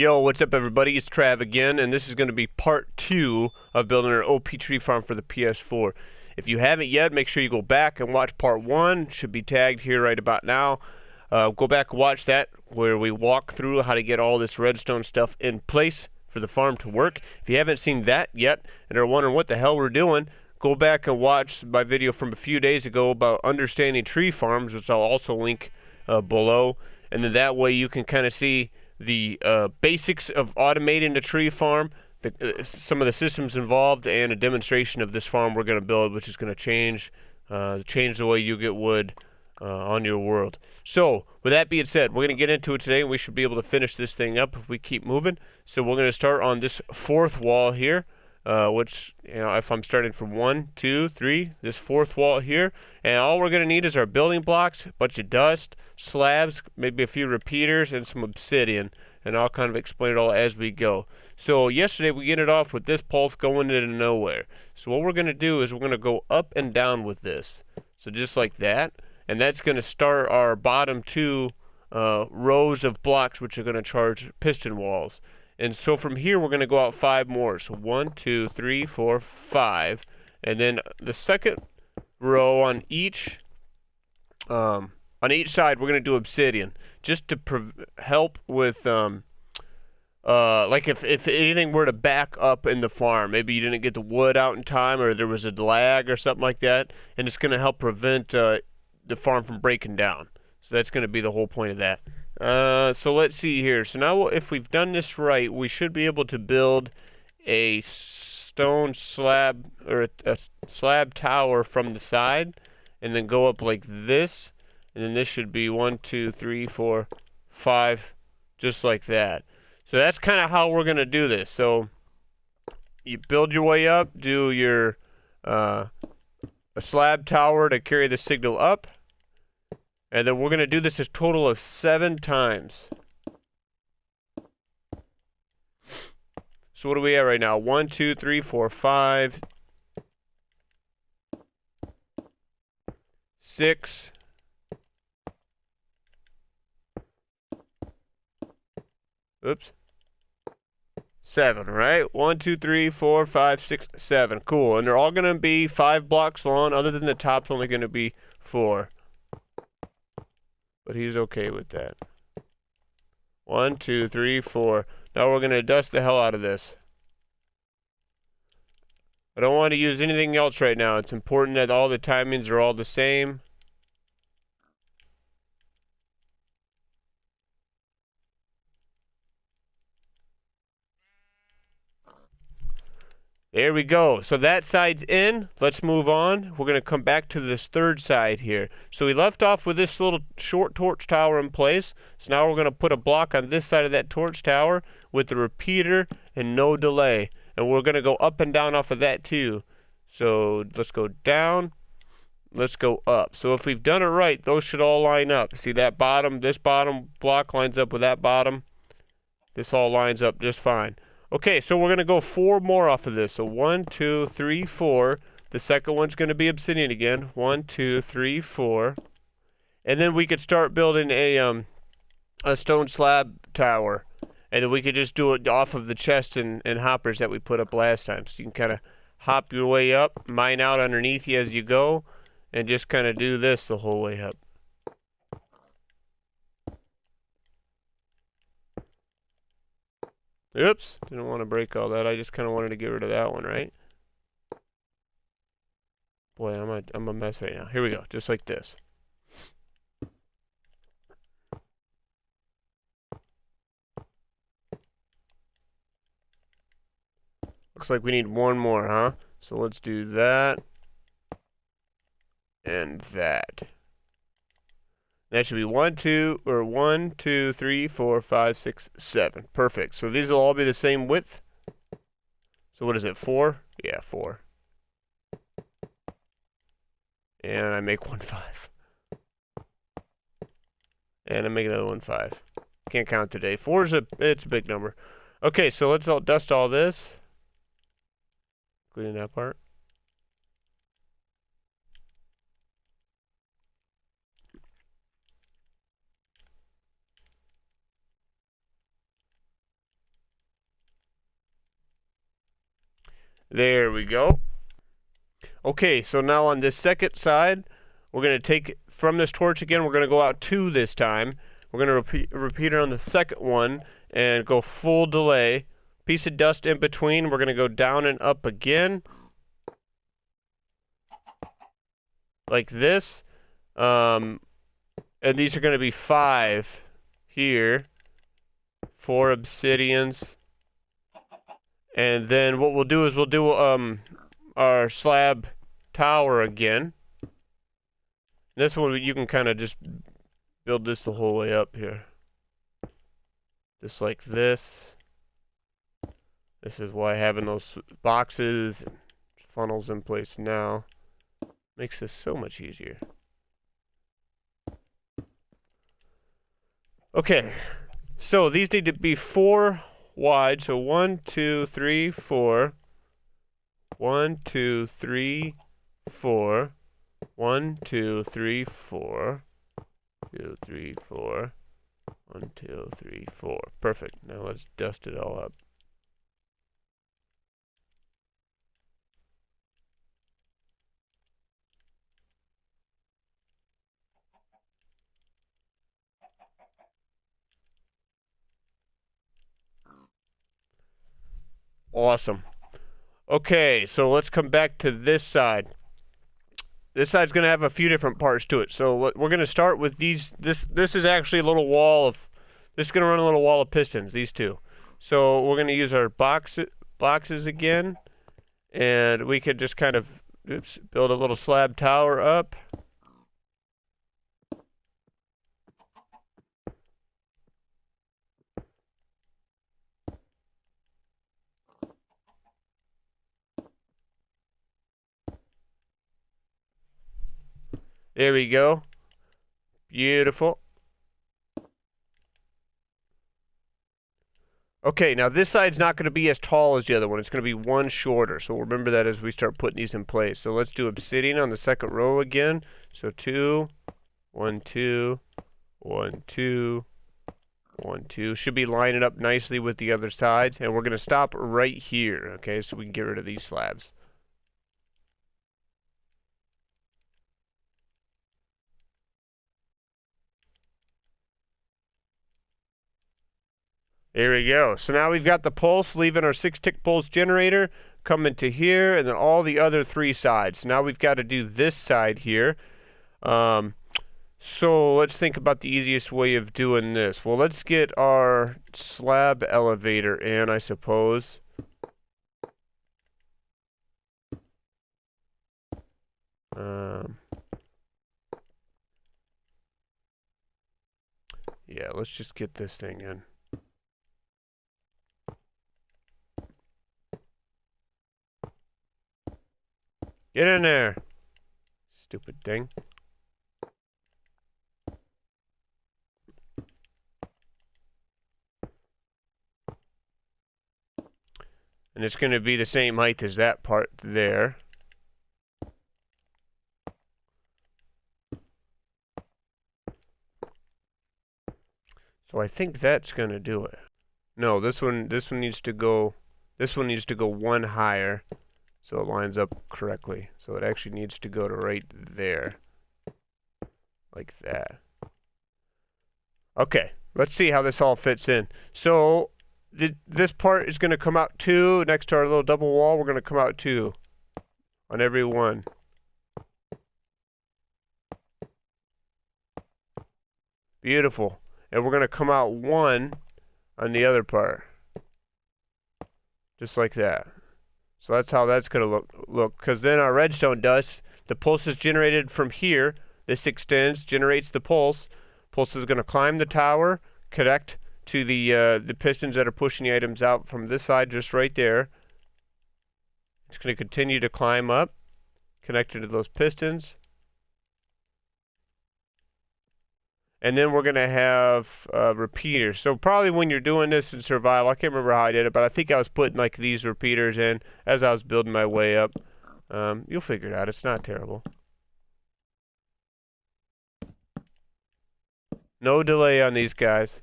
Yo, what's up everybody? It's Trav again, and this is going to be part 2 of building our OP tree farm for the PS4. If you haven't yet, make sure you go back and watch part 1. Should be tagged here right about now. Go back and watch that, where we walk through how to get all this redstone stuff in place for the farm to work. If you haven't seen that yet, and are wondering what the hell we're doing, go back and watch my video from a few days ago about understanding tree farms, which I'll also link below. And then that way you can kind of see the basics of automating a tree farm, some of the systems involved, and a demonstration of this farm we're going to build, which is going to change the way you get wood on your world. So, with that being said, we're going to get into it today, and we should be able to finish this thing up if we keep moving. So we're going to start on this fourth wall here, which, you know, if I'm starting from 1, 2, 3, this fourth wall here, and all we're going to need is our building blocks, a bunch of dust, slabs, maybe a few repeaters, and some obsidian, and I'll kind of explain it all as we go. So yesterday we ended off with this pulse going into nowhere. So what we're going to do is we're going to go up and down with this. So just like that, and that's going to start our bottom two rows of blocks, which are going to charge piston walls. And so from here we're going to go out 5 more. So 1, 2, 3, 4, 5, and then the second row on each side we're going to do obsidian, just to help with like if anything were to back up in the farm, maybe you didn't get the wood out in time, or there was a lag or something like that, and it's going to help prevent the farm from breaking down. So that's going to be the whole point of that. So let's see here. So now if we've done this right, we should be able to build a stone slab, or a slab tower from the side, and then go up like this, and then this should be 1, 2, 3, 4, 5, just like that. So that's kind of how we're going to do this. So you build your way up, do your a slab tower to carry the signal up, and then we're going to do this a total of 7 times. So what are we at right now? 1, 2, 3, 4, 5, 6, 7, right? 1, 2, 3, 4, 5, 6, 7. Cool. And they're all going to be 5 blocks long, other than the top's only going to be 4. But he's okay with that. 1, 2, 3, 4. Now we're going to dust the hell out of this. I don't want to use anything else right now. It's important that all the timings are all the same. There we go. So that side's in. Let's move on. We're going to come back to this third side here. So we left off with this little short torch tower in place. So now we're going to put a block on this side of that torch tower with the repeater and no delay. And we're going to go up and down off of that too. So let's go down. Let's go up. So if we've done it right, those should all line up. See that bottom, this bottom block lines up with that bottom. This all lines up just fine. Okay, so we're going to go 4 more off of this. So 1, 2, 3, 4. The second one's going to be obsidian again. 1, 2, 3, 4. And then we could start building a stone slab tower. And then we could just do it off of the chest and hoppers that we put up last time. So you can kind of hop your way up, mine out underneath you as you go, and just kind of do this the whole way up. Oops, didn't want to break all that. I just kind of wanted to get rid of that one, right? Boy, I'm a mess right now. Here we go, just like this. Looks like we need 1 more, huh? So let's do that. And that. That should be 1, 2, 3, 4, 5, 6, 7. Perfect. So these will all be the same width. So what is it, 4? Yeah, 4. And I make 1, 5. And I make another 1, 5. Can't count today. 4 is it's a big number. Okay, so let's all dust all this, including that part. There we go. Okay, so now on this second side, we're going to take from this torch again, we're going to go out 2 this time. We're going to repeat it on the second one and go full delay. Piece of dust in between, we're going to go down and up again. Like this. And these are going to be 5 here. 4 obsidians. And then what we'll do is we'll do our slab tower again. This one you can kind of just build this the whole way up here. Just like this. This is why having those boxes and funnels in place now makes this so much easier. Okay, so these need to be 4 wide. So 1, 2, 3, 4. 1, 2, 3, 4. 1, 2, 3, 4. 2, 3, 4. 1, 2, 3, 4. Perfect. Now let's dust it all up. Awesome. Okay, so let's come back to this side. This side's going to have a few different parts to it. So we're going to start with these. This is actually a little wall of. This is going to run a little wall of pistons. These 2. So we're going to use our boxes again, and we could just kind of build a little slab tower up. There we go. Beautiful. Okay, now this side's not going to be as tall as the other one. It's going to be 1 shorter. So remember that as we start putting these in place. So let's do obsidian on the second row again. So 2, 1, 2, 1, 2, 1, 2. Should be lining up nicely with the other sides. And we're going to stop right here, okay, so we can get rid of these slabs. There we go. So now we've got the pulse leaving our 6-tick pulse generator, coming to here, and then all the other 3 sides. Now we've got to do this side here. So let's think about the easiest way of doing this. Well, let's get our slab elevator in, I suppose. Yeah, let's just get this thing in. Get in there, stupid thing. And it's going to be the same height as that part there. So I think that's going to do it. No, this one needs to go 1 higher so it lines up correctly. So it actually needs to go to right there. Like that. Okay, let's see how this all fits in. So this part is going to come out 2 next to our little double wall. We're going to come out 2 on every one. Beautiful. And we're going to come out 1 on the other part. Just like that. So that's how that's going to look. Because then our redstone dust, the pulse is generated from here. This extends, generates the pulse. Pulse is going to climb the tower, connect to the pistons that are pushing the items out from this side, just right there. It's going to continue to climb up, connected to those pistons. And then we're going to have repeaters. So probably when you're doing this in survival, I can't remember how I did it, but I think I was putting like these repeaters in as I was building my way up. You'll figure it out. It's not terrible. No delay on these guys.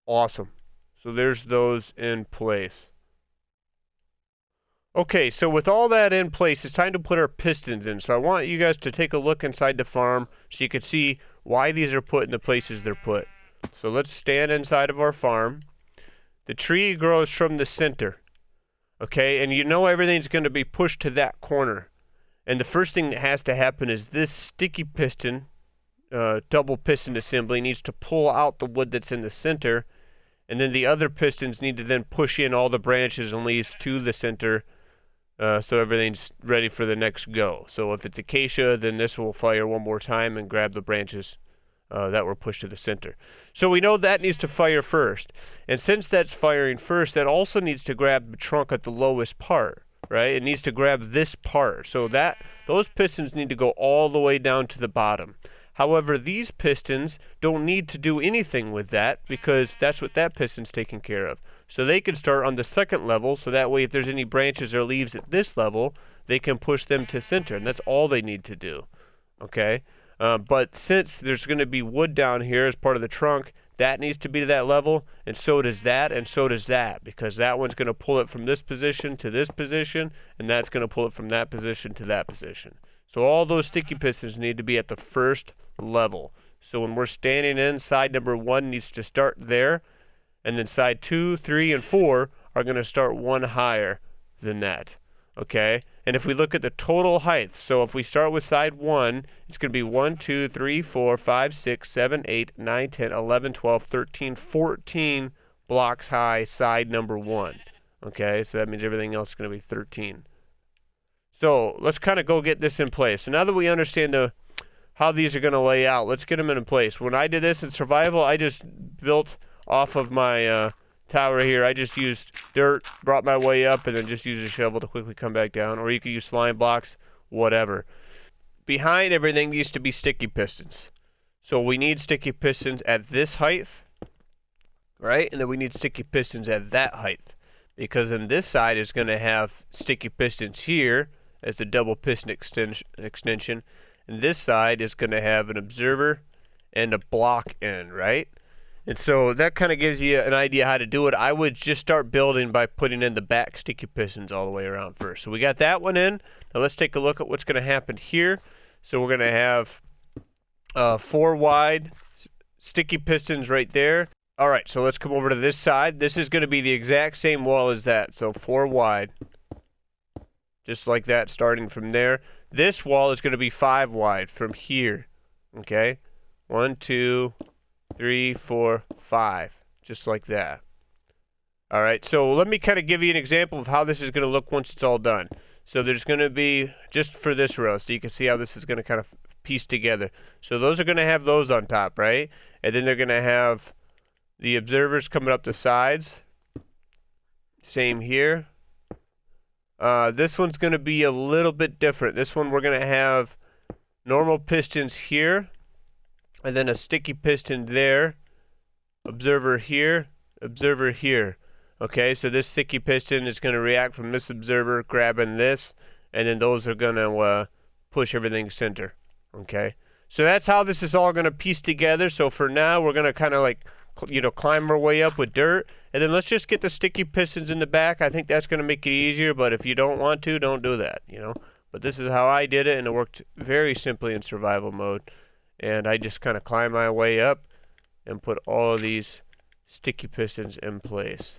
Awesome. So there's those in place. Okay, so with all that in place, it's time to put our pistons in. So I want you guys to take a look inside the farm so you can see why these are put in the places they're put. So let's stand inside of our farm. The tree grows from the center, okay? And you know everything's going to be pushed to that corner. And the first thing that has to happen is this sticky piston, double piston assembly, needs to pull out the wood that's in the center. And then the other pistons need to then push in all the branches and leaves to the center. So everything's ready for the next go. So if it's acacia, then this will fire one more time and grab the branches that were pushed to the center. So we know that needs to fire first. And since that's firing first, that also needs to grab the trunk at the lowest part, right? It needs to grab this part. So those pistons need to go all the way down to the bottom. However, these pistons don't need to do anything with that because that's what that piston's taking care of. So they can start on the second level, so that way if there's any branches or leaves at this level, they can push them to center, and that's all they need to do. Okay? But since there's going to be wood down here as part of the trunk, that needs to be to that level, and so does that, and so does that, because that one's going to pull it from this position to this position, and that's going to pull it from that position to that position. So all those sticky pistons need to be at the first level. So when we're standing in, side number 1 needs to start there, and then side 2, 3, and 4 are going to start one higher than that. Okay? And if we look at the total height, so if we start with side 1, it's going to be 1, 2, 3, 4, 5, 6, 7, 8, 9, 10, 11, 12, 13, 14 blocks high, side number 1. Okay? So that means everything else is going to be 13. So let's kind of go get this in place. So now that we understand how these are going to lay out, let's get them in place. When I did this in survival, I just built off of my tower here. I just used dirt, brought my way up, and then just used a shovel to quickly come back down. Or you could use slime blocks, whatever. Behind everything used to be sticky pistons. So we need sticky pistons at this height, right? And then we need sticky pistons at that height. Because then this side is going to have sticky pistons here as the double piston extension. And this side is going to have an observer and a block end, right? And so that kind of gives you an idea how to do it. I would just start building by putting in the back sticky pistons all the way around first. So we got that one in. Now let's take a look at what's going to happen here. So we're going to have 4 wide sticky pistons right there. Alright, so let's come over to this side. This is going to be the exact same wall as that. So 4 wide. Just like that, starting from there. This wall is going to be 5 wide from here. Okay? 1, 2, 3, 4, 5. Just like that. Alright, so let me kind of give you an example of how this is going to look once it's all done. So there's going to be, just for this row, so you can see how this is going to kind of piece together. So those are going to have those on top, right? And then they're going to have the observers coming up the sides. Same here. This one's going to be a little bit different. This one we're going to have normal pistons here. And then a sticky piston there. Observer here. Observer here. Okay, so this sticky piston is going to react from this observer, grabbing this. And then those are going to push everything center. Okay. So that's how this is all going to piece together. So for now, we're going to kind of like, climb our way up with dirt, and then let's just get the sticky pistons in the back. I think that's going to make it easier, but if you don't want to, don't do that, But this is how I did it, and it worked very simply in survival mode. And I just kind of climb my way up and put all of these sticky pistons in place.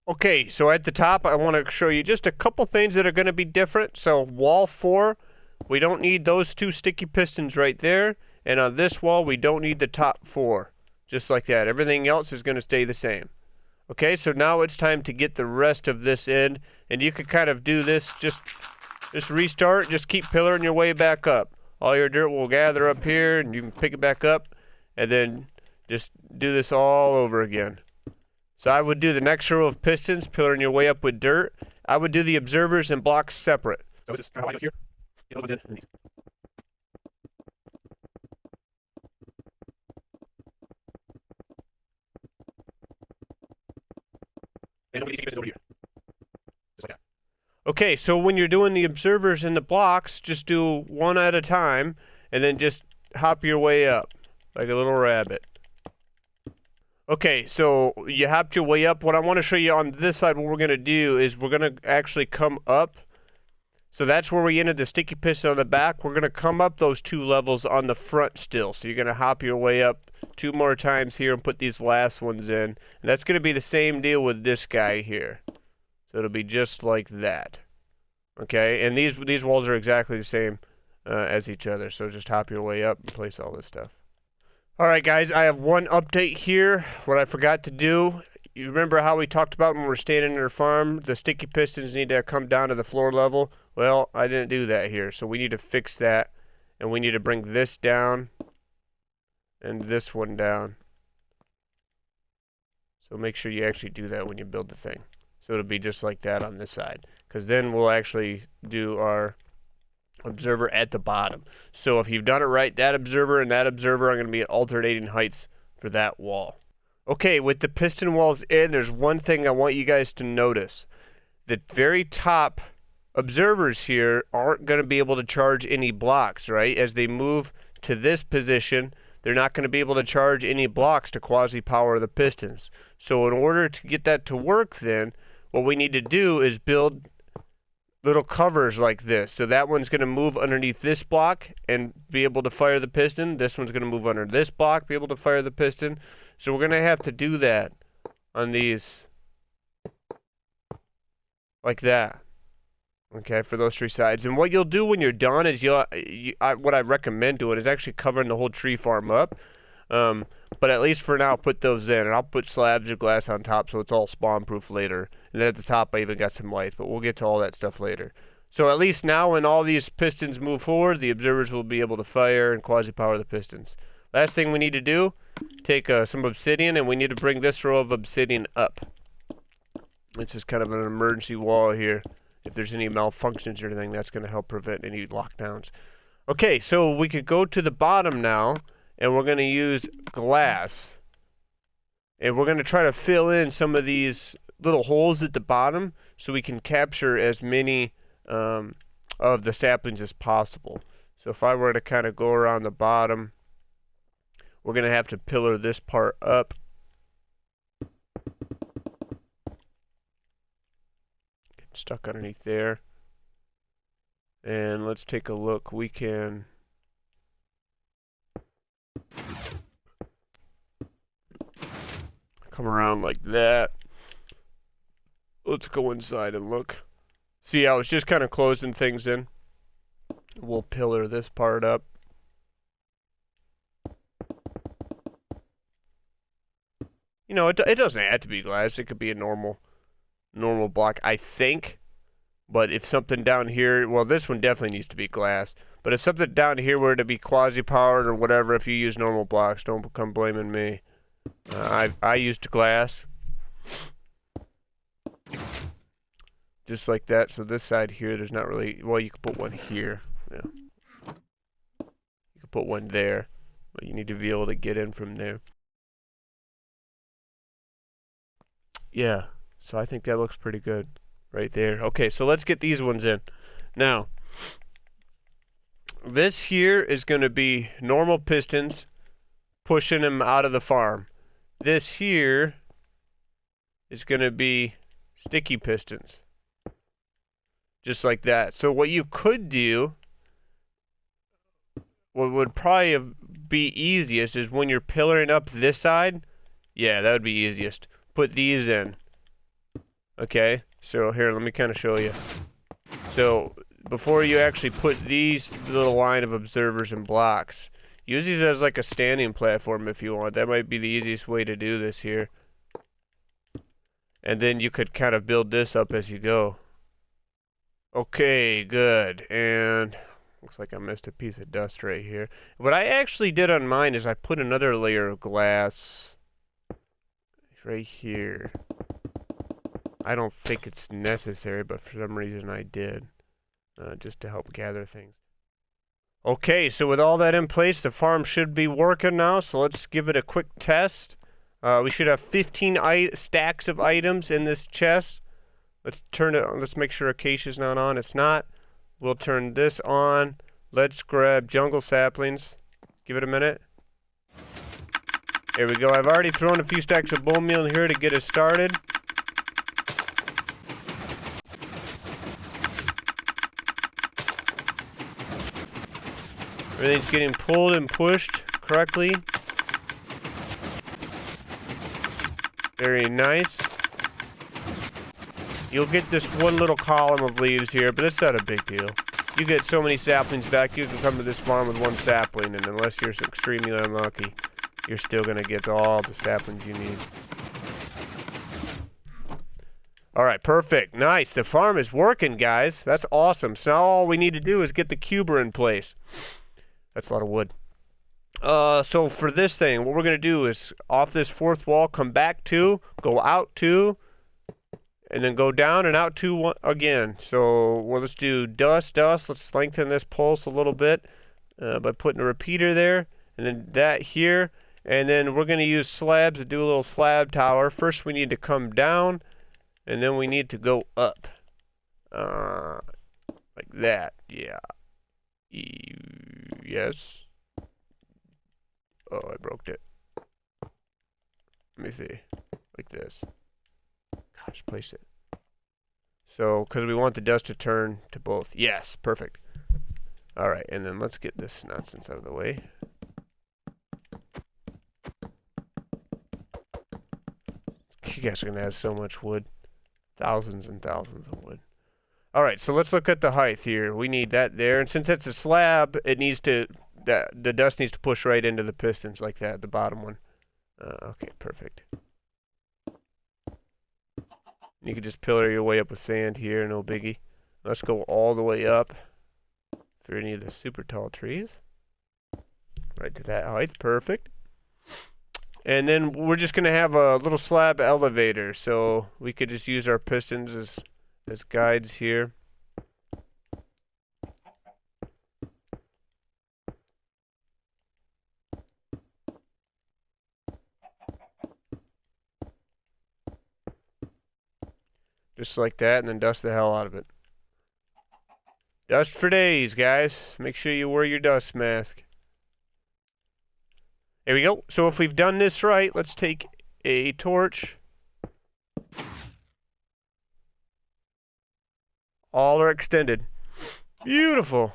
Okay, so at the top, I want to show you just a couple things that are going to be different. So wall 4, we don't need those 2 sticky pistons right there. And on this wall, we don't need the top 4. Just like that. Everything else is going to stay the same. Okay, so now it's time to get the rest of this in. And you can kind of do this, just restart, just keep pillaring your way back up. All your dirt will gather up here, and you can pick it back up. And then just do this all over again. So I would do the next row of pistons, pillaring your way up with dirt. I would do the observers and blocks separate. So just kind of like here. Get those in and these. And over here. Just like that. Okay, so when you're doing the observers and the blocks, just do one at a time, and then just hop your way up, like a little rabbit. Okay, so you hopped your way up. What I want to show you on this side, what we're going to do is we're going to actually come up. So that's where we ended the sticky piston on the back. We're going to come up those 2 levels on the front still. So you're going to hop your way up 2 more times here and put these last ones in. And that's going to be the same deal with this guy here. So it'll be just like that. Okay, and these walls are exactly the same as each other. So just hop your way up and place all this stuff. Alright guys, I have one update here. What I forgot to do, you remember how we talked about when we were standing in our farm, the sticky pistons need to come down to the floor level? Well, I didn't do that here, so we need to fix that. And we need to bring this down and this one down. So make sure you actually do that when you build the thing. So it'll be just like that on this side. Because then we'll actually do our observer at the bottom. So if you've done it right, that observer and that observer are going to be at alternating heights for that wall. Okay, with the piston walls in, there's one thing I want you guys to notice. The very top observers here aren't going to be able to charge any blocks, right? As they move to this position, they're not going to be able to charge any blocks to quasi-power the pistons. So in order to get that to work then, what we need to do is build little covers like this. So that one's going to move underneath this block and be able to fire the piston. This one's going to move under this block, be able to fire the piston. So we're going to have to do that on these like that. Okay, for those 3 sides. And what you'll do when you're done is what I recommend doing is actually covering the whole tree farm up. But at least for now, put those in. And I'll put slabs of glass on top so it's all spawn-proof later. And then at the top, I even got some lights. But we'll get to all that stuff later. So at least now, when all these pistons move forward, the observers will be able to fire and quasi-power the pistons. Last thing we need to do, take some obsidian, and we need to bring this row of obsidian up. This is kind of an emergency wall here. If there's any malfunctions or anything, that's going to help prevent any lockdowns. Okay, so we could go to the bottom now. And we're going to use glass. And we're going to try to fill in some of these little holes at the bottom so we can capture as many of the saplings as possible. So if I were to kind of go around the bottom, we're going to have to pillar this part up. Get stuck underneath there. And let's take a look. We can come around like that. Let's go inside and look. See how it's just kind of closing things in. We'll pillar this part up. You know, it doesn't have to be glass. It could be a normal block, I think. But if something down here, well, this one definitely needs to be glass. But if something down here were to be quasi-powered or whatever, if you use normal blocks, don't come blaming me. I used glass. Just like that. So this side here, there's not really... Well, you could put one here. Yeah. You could put one there. But you need to be able to get in from there. Yeah. So I think that looks pretty good. Right there. Okay, so let's get these ones in. Now, this here is going to be normal pistons pushing them out of the farm. This here is going to be sticky pistons. Just like that. So what you could do, what would probably be easiest is when you're pillaring up this side, yeah, that would be easiest. Put these in. Okay, so here, let me kind of show you. So before you actually put these little line of observers and blocks, use these as like a standing platform if you want. That might be the easiest way to do this here. And then you could kind of build this up as you go. Okay, good. And looks like I missed a piece of dust right here. What I actually did on mine is I put another layer of glass right here. I don't think it's necessary, but for some reason I did. Just to help gather things. Okay, so with all that in place, the farm should be working now, so let's give it a quick test. We should have 15 stacks of items in this chest. Let's turn it on. Let's make sure Acacia's not on. It's not. We'll turn this on. Let's grab jungle saplings. Give it a minute. There we go. I've already thrown a few stacks of bone meal in here to get us started. Everything's getting pulled and pushed correctly. Very nice. You'll get this one little column of leaves here, but it's not a big deal. You get so many saplings back, you can come to this farm with one sapling, and unless you're extremely unlucky, you're still going to get all the saplings you need. Alright, perfect. Nice. The farm is working, guys. That's awesome. So now all we need to do is get the cuber in place. That's a lot of wood. So for this thing, what we're going to do is off this fourth wall, come back 2, go out 2, and then go down and out 2 again. So well, let's do dust. Let's lengthen this pulse a little bit by putting a repeater there, and then that here. And then we're going to use slabs to do a little slab tower. First we need to come down, and then we need to go up. Like that. Yeah. Yes. Oh, I broke it. Let me see. Like this. Gosh, place it. So, because we want the dust to turn to both. Yes, perfect. Alright, and then let's get this nonsense out of the way. You guys are going to have so much wood. Thousands and thousands of wood. Alright, so let's look at the height here. We need that there. And since it's a slab, it needs to... the dust needs to push right into the pistons like that, the bottom one. Okay, perfect. You can just pillar your way up with sand here, no biggie. Let's go all the way up for any of the super tall trees. Right to that height, perfect. And then we're just going to have a little slab elevator, so we could just use our pistons as guides here. Just like that, and then dust the hell out of it. Dust for days, guys. Make sure you wear your dust mask. There we go. So if we've done this right, let's take a torch. All are extended. Beautiful.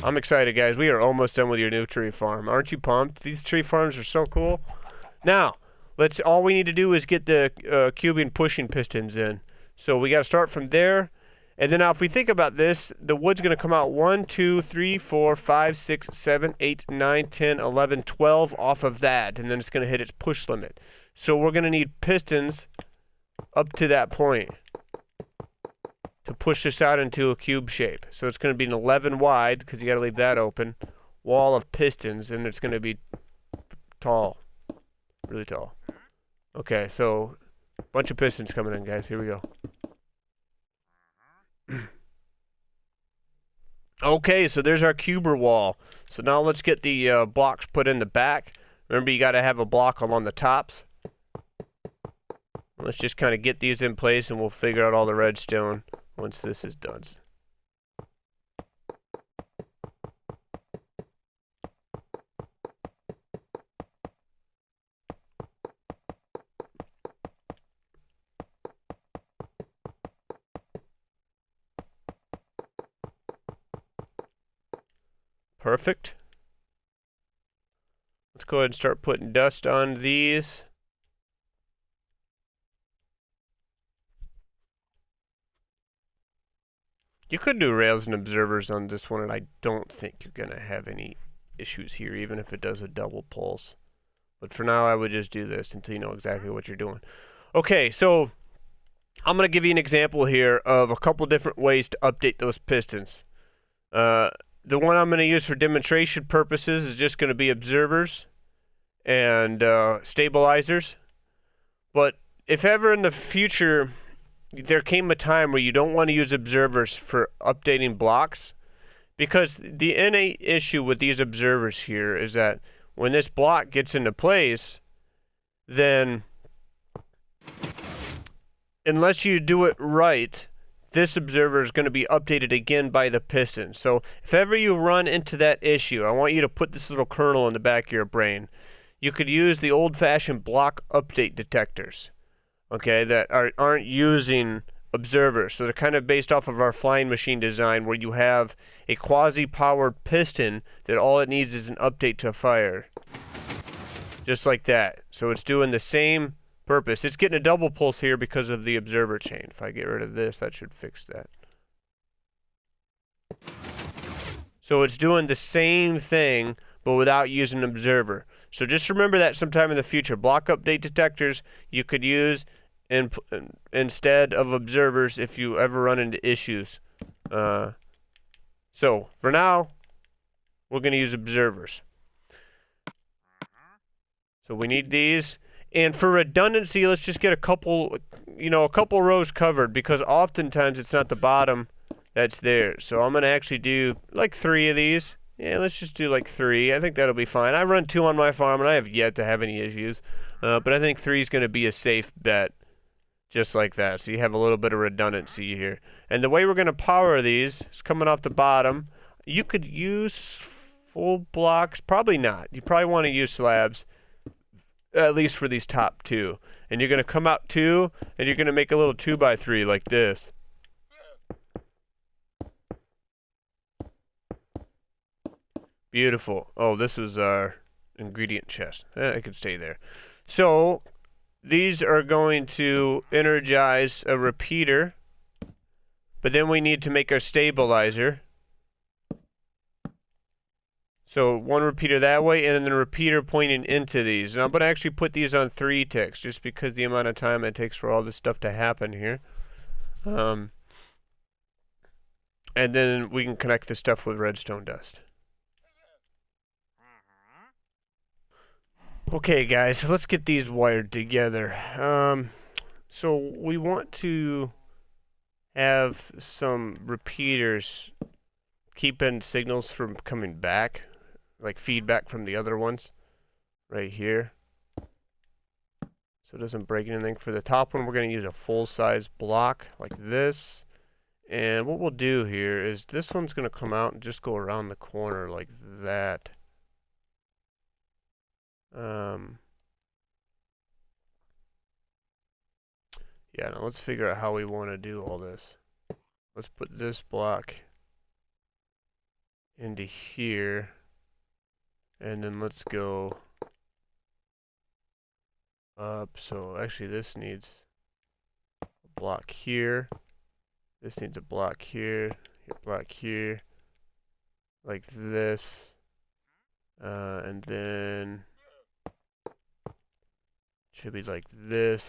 I'm excited, guys. We are almost done with your new tree farm. Aren't you pumped? These tree farms are so cool. Now, all we need to do is get the cubing pushing pistons in. So we got to start from there. And then now if we think about this, the wood's going to come out 1, 2, 3, 4, 5, 6, 7, 8, 9, 10, 11, 12 off of that. And then it's going to hit its push limit. So we're going to need pistons up to that point to push this out into a cube shape. So it's going to be an 11 wide, because you got to leave that open, wall of pistons, and it's going to be tall. Really tall. Okay, so a bunch of pistons coming in, guys. Here we go. Okay, so there's our cuber wall. So now let's get the blocks put in the back. Remember, you got to have a block along the tops. Let's just kind of get these in place, and we'll figure out all the redstone once this is done. Perfect. Let's go ahead and start putting dust on these. You could do rails and observers on this one, and I don't think you're going to have any issues here, even if it does a double pulse. But for now, I would just do this until you know exactly what you're doing. Okay, so I'm going to give you an example here of a couple different ways to update those pistons. The one I'm going to use for demonstration purposes is just going to be observers and stabilizers. But if ever in the future there came a time where you don't want to use observers for updating blocks, because the innate issue with these observers here is that when this block gets into place, then unless you do it right, this observer is going to be updated again by the piston. So if ever you run into that issue, I want you to put this little kernel in the back of your brain. You could use the old-fashioned block update detectors, okay, that aren't using observers. So they're kind of based off of our flying machine design, where you have a quasi-powered piston that all it needs is an update to fire. Just like that. So it's doing the same purpose. It's getting a double pulse here because of the observer chain. If I get rid of this, that should fix that. So it's doing the same thing, but without using an observer. So just remember that sometime in the future. Block update detectors you could use instead of observers if you ever run into issues. So for now, we're going to use observers. So we need these. And for redundancy, let's just get a couple rows covered, because oftentimes it's not the bottom that's there. So I'm going to actually do like 3 of these. Yeah, let's just do like 3. I think that'll be fine. I run 2 on my farm, and I have yet to have any issues. But I think 3 is going to be a safe bet, just like that. So you have a little bit of redundancy here. And the way we're going to power these is coming off the bottom. You could use full blocks. Probably not. You probably want to use slabs, at least for these top 2. And you're going to come out 2, and you're going to make a little 2x3 like this. Beautiful. Oh, this was our ingredient chest. It could stay there. So these are going to energize a repeater, but then we need to make our stabilizer. So 1 repeater that way, and then a repeater pointing into these. And I'm going to actually put these on 3 ticks, just because the amount of time it takes for all this stuff to happen here. And then we can connect this stuff with redstone dust. Okay guys, let's get these wired together. So we want to have some repeaters keeping signals from coming back, like feedback from the other ones right here, so it doesn't break anything. For the top one, we're going to use a full-size block like this, and what we'll do here is this one's going to come out and just go around the corner like that. Yeah, now let's figure out how we want to do all this. Let's put this block into here, and then let's go up. So actually this needs a block here, this needs a block here, a block here, like this, and then should be like this.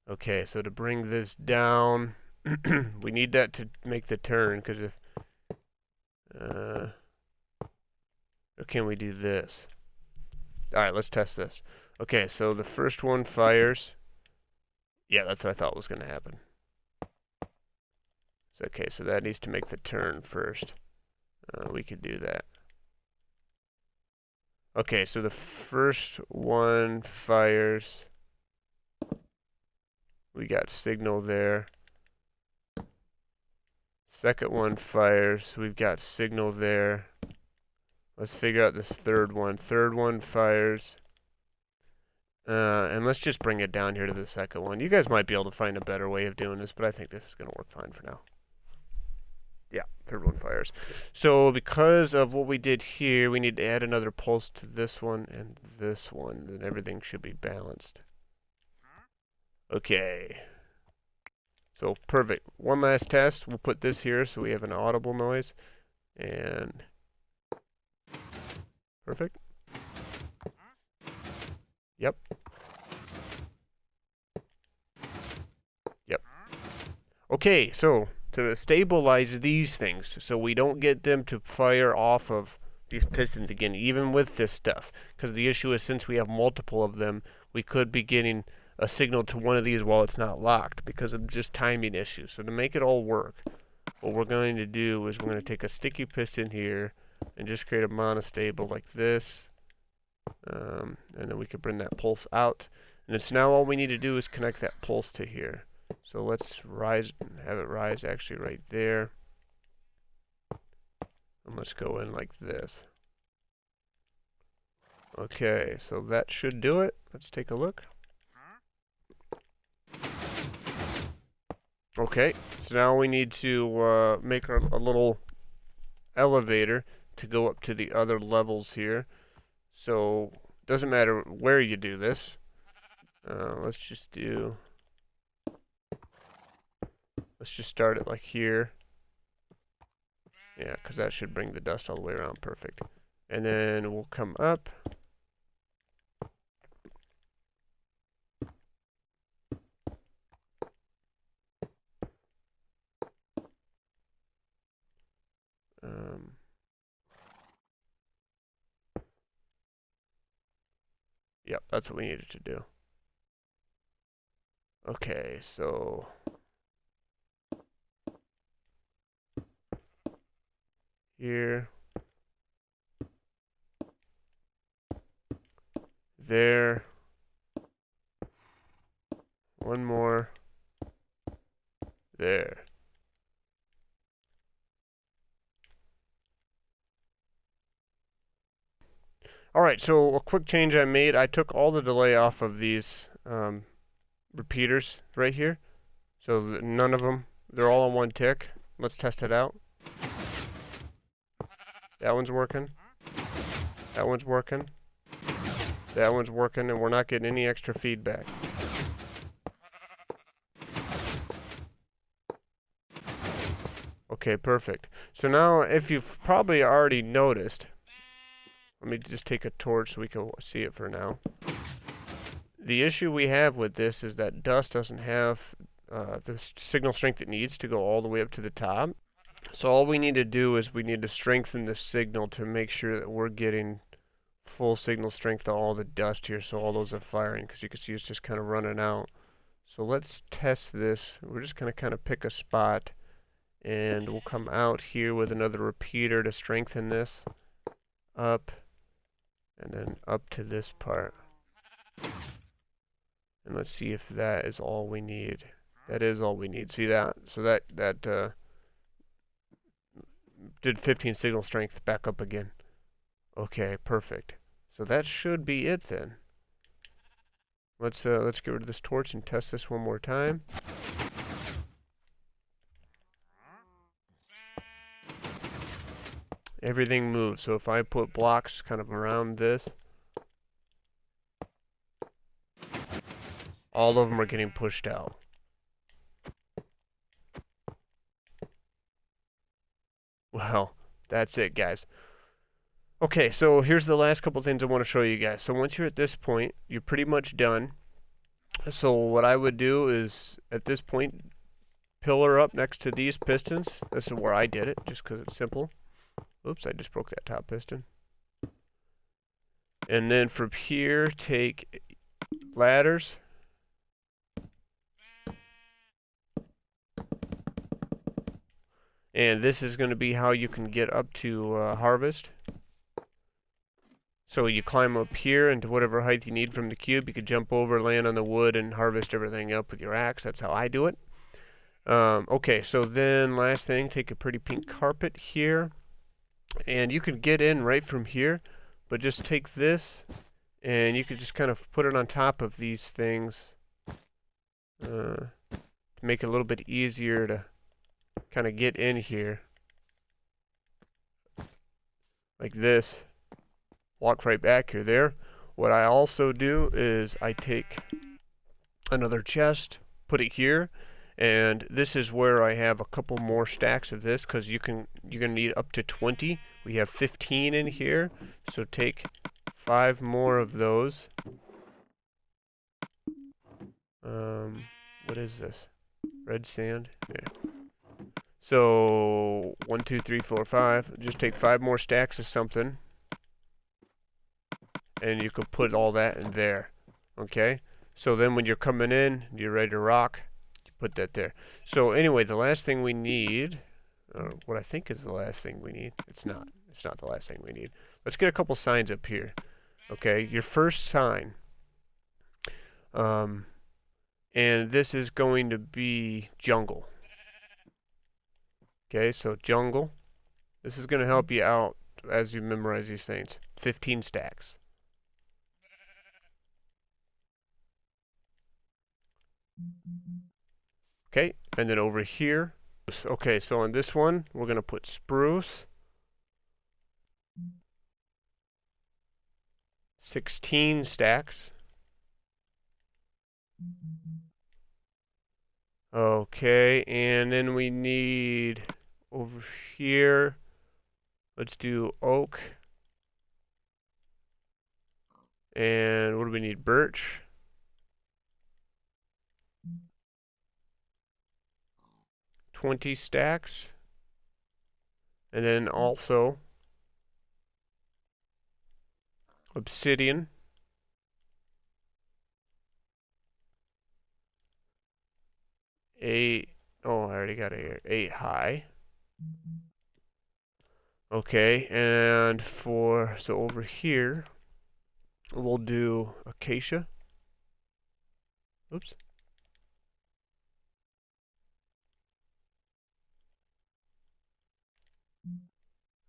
Okay, so to bring this down, we need that to make the turn, because if or can we do this? Alright, let's test this. Okay, so the first one fires. Yeah, that's what I thought was going to happen. So, okay, so that needs to make the turn first. We could do that. Okay, so the first one fires. We got signal there. Second one fires. We've got signal there. Let's figure out this third one. Third one fires. And let's just bring it down here to the second one. You guys might be able to find a better way of doing this, but I think this is going to work fine for now. Yeah, third one fires. So because of what we did here, we need to add another pulse to this one and this one. Then everything should be balanced. Okay. So perfect. One last test. We'll put this here so we have an audible noise. And perfect. Yep. Yep. Okay, so to stabilize these things so we don't get them to fire off of these pistons again, even with this stuff, because the issue is since we have multiple of them, we could be getting a signal to one of these while it's not locked because of just timing issues. So to make it all work, what we're going to do is we're going to take a sticky piston here and just create a monostable like this. And then we can bring that pulse out. And it's now all we need to do is connect that pulse to here. So let's have it rise actually right there. And let's go in like this. Okay, so that should do it. Let's take a look. Okay, so now we need to make a little elevator to go up to the other levels here. So, doesn't matter where you do this. Let's just start it like here. Yeah, because that should bring the dust all the way around perfect. And then we'll come up. Yep, that's what we needed to do. Okay, so here, there, one more, there. Alright, so a quick change I made, I took all the delay off of these repeaters right here. So none of them, they're all on one tick. Let's test it out. That one's working. That one's working. That one's working, and we're not getting any extra feedback. Okay, perfect. So now, if you've probably already noticed, let me just take a torch so we can see it for now. The issue we have with this is that dust doesn't have the signal strength it needs to go all the way up to the top. So all we need to do is we need to strengthen the signal to make sure that we're getting full signal strength to all the dust here, so all those are firing, because you can see it's just kind of running out. So let's test this. We're just going to kind of pick a spot, and we'll come out here with another repeater to strengthen this up, and then up to this part. And let's see if that is all we need. That is all we need. See that? So that did 15 signal strength back up again. Okay, perfect. So that should be it then. Let's get rid of this torch and test this one more time. Everything moves. So if I put blocks kind of around this, all of them are getting pushed out. Well, that's it, guys. Okay, so here's the last couple things I want to show you guys. So once you're at this point, you're pretty much done. So what I would do is, at this point, pillar up next to these pistons. This is where I did it, just because it's simple. Oops, I just broke that top piston. And then from here, take ladders. And this is going to be how you can get up to harvest. So you climb up here into whatever height you need from the cube. You can jump over, land on the wood, and harvest everything up with your axe. That's how I do it. Okay, so then last thing, take a pretty pink carpet here. And you can get in right from here, but just take this, and you can just kind of put it on top of these things to make it a little bit easier to kind of get in here. Like this. Walk right back here. There. What I also do is I take another chest, put it here, and this is where I have a couple more stacks of this, because you're gonna need up to 20. We have 15 in here, so take 5 more of those. What is this? Red sand? Yeah. So 1, 2, 3, 4, 5. Just take 5 more stacks of something, and you can put all that in there. Okay? So then when you're coming in, you're ready to rock, you put that there. So anyway, the last thing we need, or what I think is the last thing we need, it's not the last thing we need. Let's get a couple signs up here. Okay, your first sign, and this is going to be jungle. Okay, so jungle. This is going to help you out as you memorize these things. 15 stacks. Okay, and then over here, okay, so on this one, we're going to put spruce. 16 stacks. Okay, and then we need over here, let's do oak. And what do we need? Birch. 20 stacks. And then also obsidian. 8. Oh, I already got it here. 8 high. Okay, and so over here, we'll do acacia. Oops.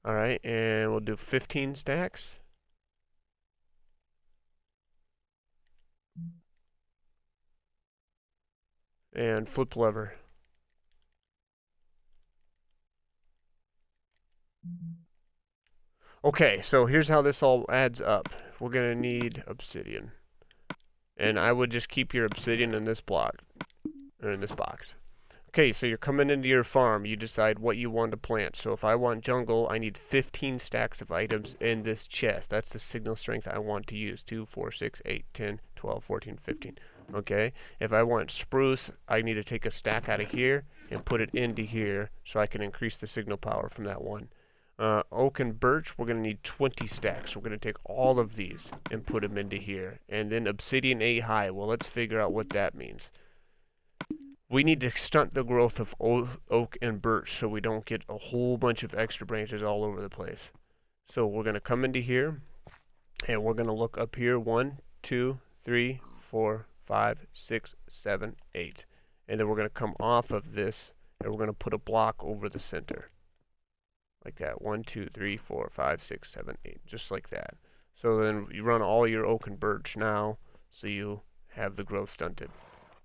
Alright, and we'll do 15 stacks. And flip lever. Okay, so here's how this all adds up. We're going to need obsidian. And I would just keep your obsidian in this block, or in this box. Okay, so you're coming into your farm. You decide what you want to plant. So if I want jungle, I need 15 stacks of items in this chest. That's the signal strength I want to use. 2, 4, 6, 8, 10, 12, 14, 15. Okay? If I want spruce, I need to take a stack out of here and put it into here so I can increase the signal power from that one. Oak and birch, we're going to need 20 stacks. We're going to take all of these and put them into here. And then obsidian 8 high. Well, let's figure out what that means. We need to stunt the growth of oak and birch so we don't get a whole bunch of extra branches all over the place. So we're going to come into here, and we're going to look up here. 1, 2, 3, 4, 5, 6, 7, 8. And then we're going to come off of this, and we're going to put a block over the center. Like that. 1, 2, 3, 4, 5, 6, 7, 8. Just like that. So then you run all your oak and birch now, so you have the growth stunted.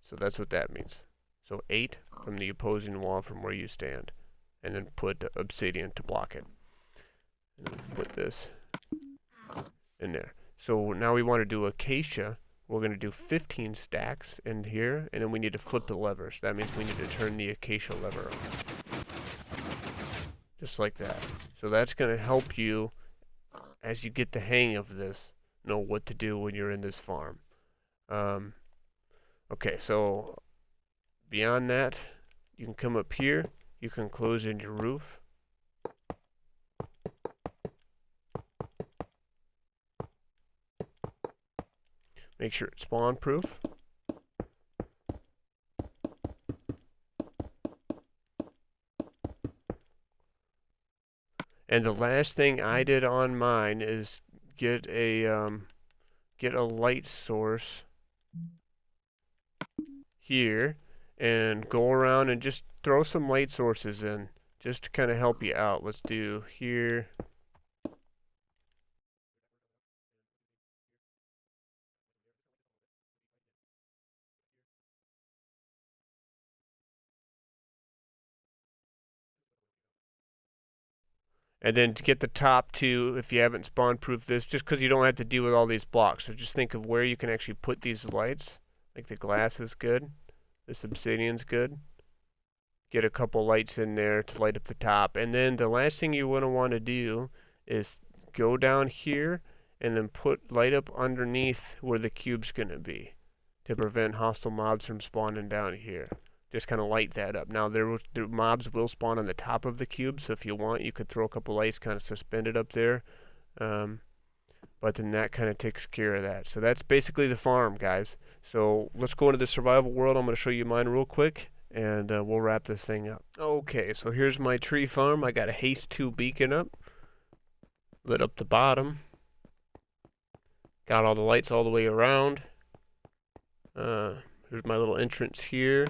So that's what that means. So 8 from the opposing wall from where you stand. And then put obsidian to block it. And then put this in there. So now we want to do acacia. We're going to do 15 stacks in here. And then we need to flip the lever. So that means we need to turn the acacia lever on. Just like that. So that's going to help you, as you get the hang of this, know what to do when you're in this farm. Okay, so beyond that, you can come up here, you can close in your roof. Make sure it's spawn proof. And the last thing I did on mine is get a light source here and go around and just throw some light sources in just to kind of help you out. Let's do here. And then to get the top two, if you haven't spawn-proofed this, just because you don't have to deal with all these blocks. So just think of where you can actually put these lights. Like the glass is good. This obsidian's good. Get a couple lights in there to light up the top. And then the last thing you want to do is go down here and then light up underneath where the cube's going to be to prevent hostile mobs from spawning down here. Just kind of light that up. Now, the mobs will spawn on the top of the cube, so if you want, you could throw a couple lights kind of suspended up there. But then that kind of takes care of that. So that's basically the farm, guys. So let's go into the survival world. I'm going to show you mine real quick, and we'll wrap this thing up. Okay, so here's my tree farm. I got a Haste 2 beacon up, lit up the bottom, got all the lights all the way around. Here's my little entrance here.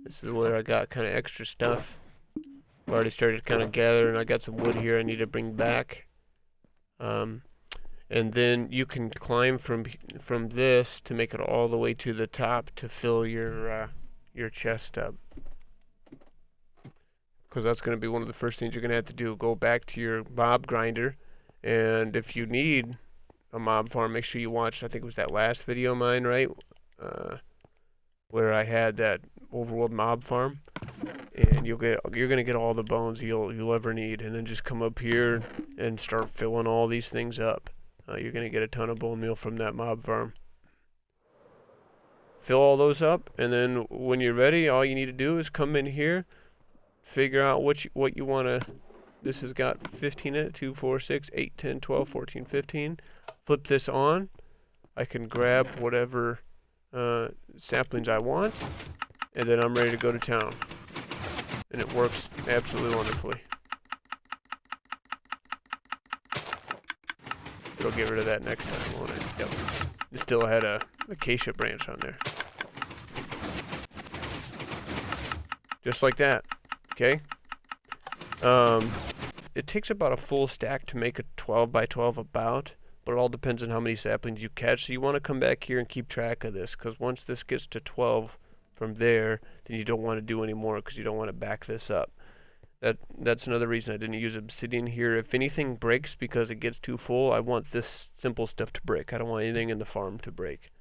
This is where I got kind of extra stuff. I've already started kind of gathering. I got some wood here I need to bring back. And then you can climb from this to make it all the way to the top to fill your chest up. Because that's going to be one of the first things you're going to have to do. Go back to your mob grinder, and if you need a mob farm, make sure you watch, I think it was that last video of mine, right? Where I had that overworld mob farm, and you're gonna get all the bones you'll ever need, and then just come up here and start filling all these things up. You're gonna get a ton of bone meal from that mob farm. Fill all those up, and then when you're ready, all you need to do is come in here, figure out what you wanna. This has got 15 in it, 2, 4, 6, 8, 10, 12, 14, 15. Flip this on. I can grab whatever saplings I want, and then I'm ready to go to town. And it works absolutely wonderfully. It'll get rid of that next time, won't it? Yep. It still had a acacia branch on there. Just like that. Okay? It takes about a full stack to make a 12 by 12 about, but it all depends on how many saplings you catch. So you want to come back here and keep track of this, because once this gets to 12 from there, then you don't want to do any more, because you don't want to back this up. That's another reason I didn't use obsidian here. If anything breaks because it gets too full, I want this simple stuff to break. I don't want anything in the farm to break.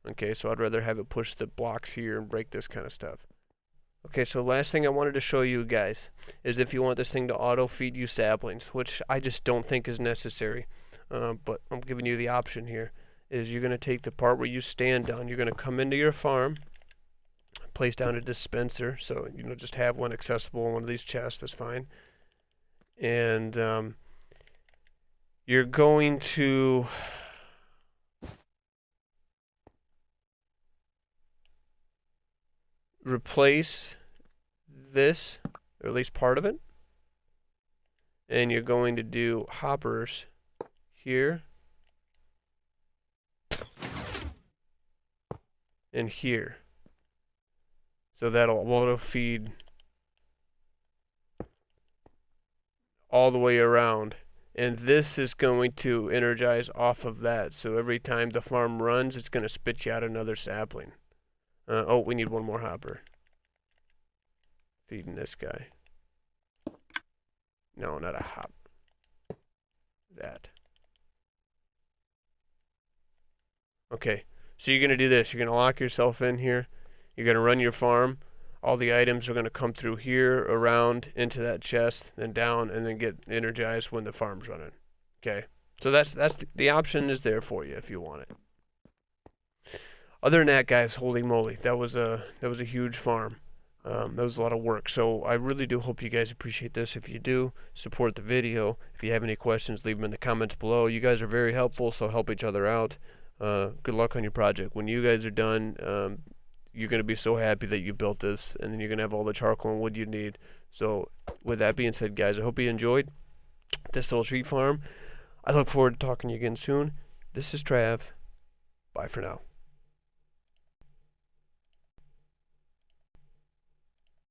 Okay, so I'd rather have it push the blocks here and break this kind of stuff. Okay, so last thing I wanted to show you guys is if you want this thing to auto feed you saplings, which I just don't think is necessary. But I'm giving you the option here, is you're going to take the part where you stand down. You're going to come into your farm, place down a dispenser, so just have one accessible in one of these chests. That's fine. And you're going to replace this, or at least part of it, and you're going to do hoppers here and here. So that'll auto feed all the way around. And this is going to energize off of that. So every time the farm runs, it's going to spit you out another sapling. Oh, we need one more hopper. Feeding this guy. No, not a hop. That. Okay, so you're going to do this. You're going to lock yourself in here. You're going to run your farm. All the items are going to come through here, around, into that chest, then down, and then get energized when the farm's running. Okay, so that's the option is there for you if you want it. Other than that, guys, holy moly, that was a huge farm. That was a lot of work. So I really do hope you guys appreciate this. If you do, support the video. If you have any questions, leave them in the comments below. You guys are very helpful, so help each other out. Good luck on your project. When you guys are done, you're going to be so happy that you built this, and then you're going to have all the charcoal and wood you need. So with that being said, guys, I hope you enjoyed this little tree farm. I look forward to talking to you again soon. This is Trav. Bye for now.